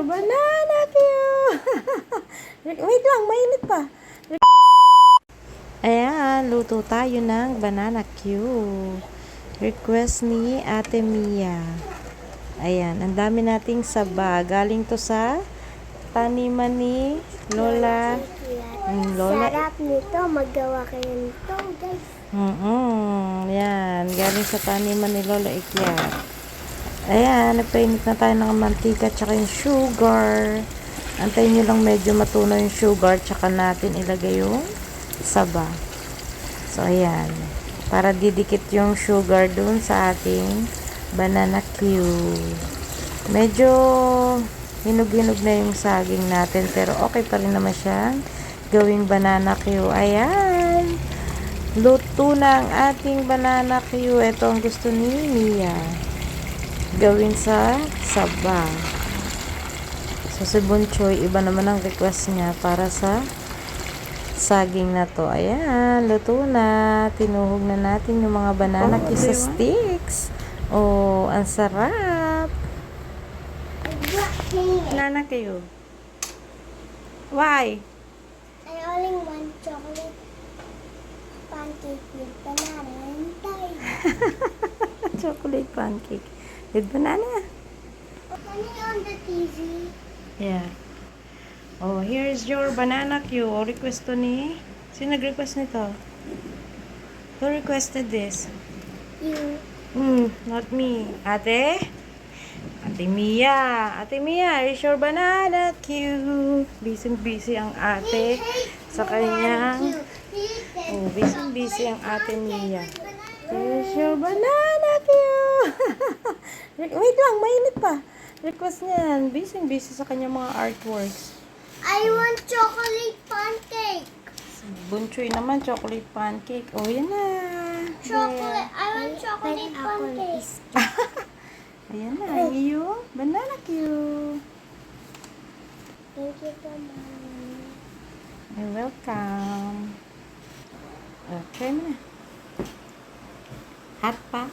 your banana cue. Wait lang, mainit pa. Ayan, luto tayo ng banana cue. Request ni Ate Mia. Ayan, ang dami nating saba. Galing to sa taniman ni Lola. Lola. Sarap nito. Magawa kayo nito, guys. Yan, galing sa taniman ni Lola Ikyat. Ayan, nagpainit na tayo ng mantika tsaka yung sugar. Antayin nyo lang medyo matunaw yung sugar tsaka natin ilagay yung saba. So, ayan. Para didikit yung sugar dun sa ating banana cue. Medyo hinog-hinog na yung saging natin pero okay pa rin naman siyang gawing banana cue. Ayan. Luto na ang ating banana cue. Ito ang gusto ni Mia. Gawin sa saba. So, si Bunchoy, iba naman ang request niya para sa saging na to. Ayan, luto na. Tinuhog na natin yung mga banana cue sa sticks. Oh, ang sarap. Banana cue. Why? I only want chocolate pancake with banana inside. Chocolate pancake with banana. Can you on the TV? Yeah. Oh, here's your banana cue. O, request to ni... Sino nag-request nito? Who requested this? You. Not me. Ate? Ate Mia. Ate Mia, here's your banana cue. Busy ang ate sa kanyang... Oh, busy ang ate Mia. Here's your banana cue. Wait lang, mainit pa. Request niya yan. Busy sa kanyang mga artworks. I want chocolate pancake. Bunchoy naman, chocolate pancake. Oh, yan na. Chocolate. I want chocolate pancake. Ayan na. Iyo, banana cue. Thank you so much. You're welcome. Try mo na. Hot pa?